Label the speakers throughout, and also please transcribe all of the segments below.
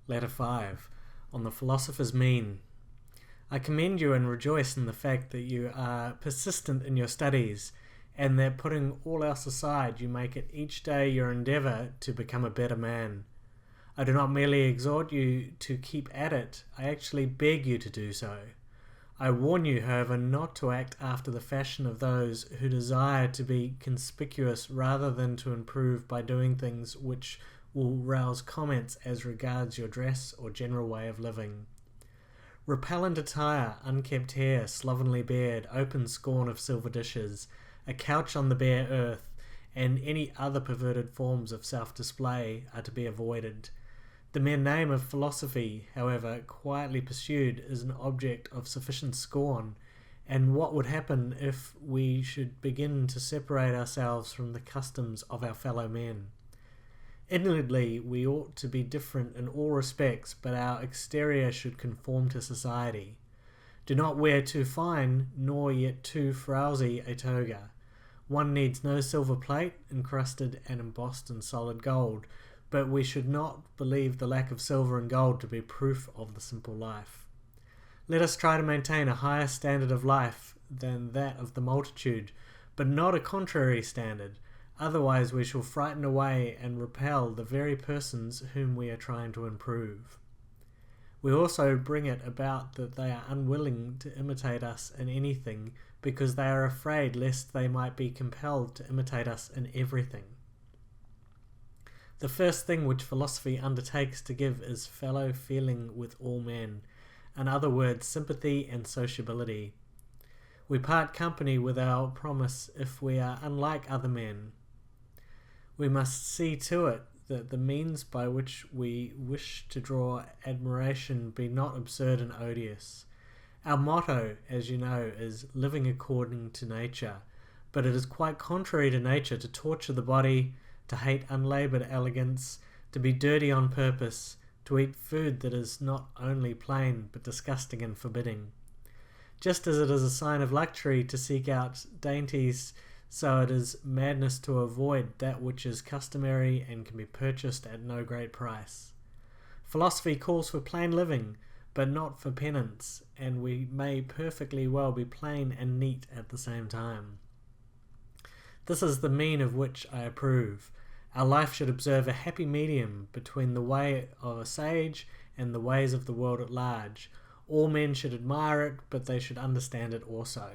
Speaker 1: Letter 5. On the Philosopher's Mean. I commend you and rejoice in the fact that you are persistent in your studies, and that putting all else aside, you make it each day your endeavour to become a better man. I do not merely exhort you to keep at it, I actually beg you to do so. I warn you, however, not to act after the fashion of those who desire to be conspicuous rather than to improve by doing things which will rouse comments as regards your dress or general way of living. Repellent attire, unkempt hair, slovenly beard, open scorn of silver dishes, a couch on the bare earth, and any other perverted forms of self-display are to be avoided. The mere name of philosophy, however quietly pursued, is an object of sufficient scorn, and what would happen if we should begin to separate ourselves from the customs of our fellow men? Inwardly, we ought to be different in all respects, but our exterior should conform to society. Do not wear too fine, nor yet too frowsy a toga. One needs no silver plate, encrusted and embossed in solid gold, but we should not believe the lack of silver and gold to be proof of the simple life. Let us try to maintain a higher standard of life than that of the multitude, but not a contrary standard. Otherwise we shall frighten away and repel the very persons whom we are trying to improve. We also bring it about that they are unwilling to imitate us in anything, because they are afraid lest they might be compelled to imitate us in everything. The first thing which philosophy undertakes to give is fellow feeling with all men, in other words, sympathy and sociability. We part company with our promise if we are unlike other men. We must see to it that the means by which we wish to draw admiration be not absurd and odious. Our motto, as you know, is living according to nature, but it is quite contrary to nature to torture the body, to hate unlaboured elegance, to be dirty on purpose, to eat food that is not only plain but disgusting and forbidding. Just as it is a sign of luxury to seek out dainties, so it is madness to avoid that which is customary and can be purchased at no great price. Philosophy calls for plain living, but not for penance, and we may perfectly well be plain and neat at the same time. This is the mean of which I approve. Our life should observe a happy medium between the way of a sage and the ways of the world at large. All men should admire it, but they should understand it also.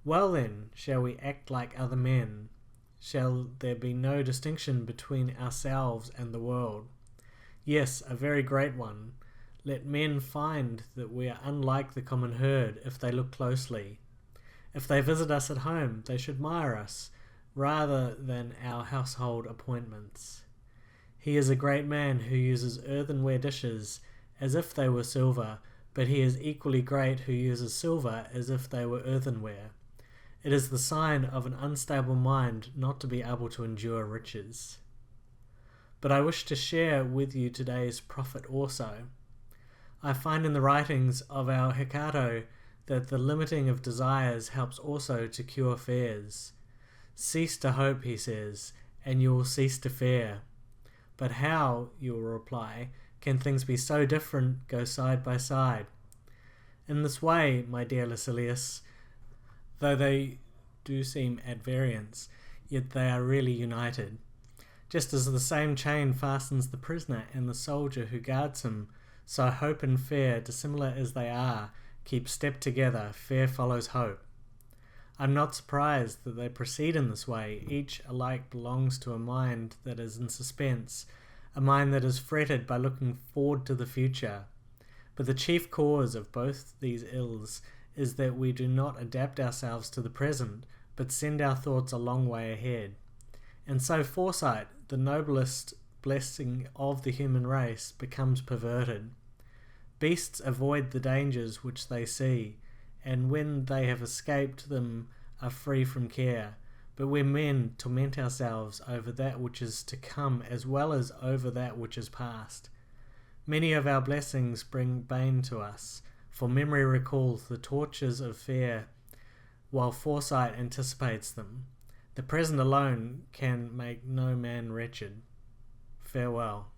Speaker 1: Well then, shall we act like other men? Shall there be no distinction between ourselves and the world? Yes, a very great one. Let men find that we are unlike the common herd if they look closely. If they visit us at home, they should admire us, rather than our household appointments. He is a great man who uses earthenware dishes as if they were silver, but he is equally great who uses silver as if they were earthenware. It is the sign of an unstable mind not to be able to endure riches. But I wish to share with you today's profit also. I find in the writings of our Hecato that the limiting of desires helps also to cure fears. Cease to hope, he says, and you will cease to fear. But how, you will reply, can things be so different go side by side? In this way, my dear Lucilius, though they do seem at variance, yet they are really united. Just as the same chain fastens the prisoner and the soldier who guards him, so hope and fear, dissimilar as they are, keep step together, fear follows hope. I am not surprised that they proceed in this way. Each alike belongs to a mind that is in suspense, a mind that is fretted by looking forward to the future. But the chief cause of both these ills is that we do not adapt ourselves to the present, but send our thoughts a long way ahead. And so foresight, the noblest blessing of the human race, becomes perverted. Beasts avoid the dangers which they see, and when they have escaped them are free from care. But we men torment ourselves over that which is to come as well as over that which is past. Many of our blessings bring bane to us, for memory recalls the tortures of fear, while foresight anticipates them. The present alone can make no man wretched. Farewell.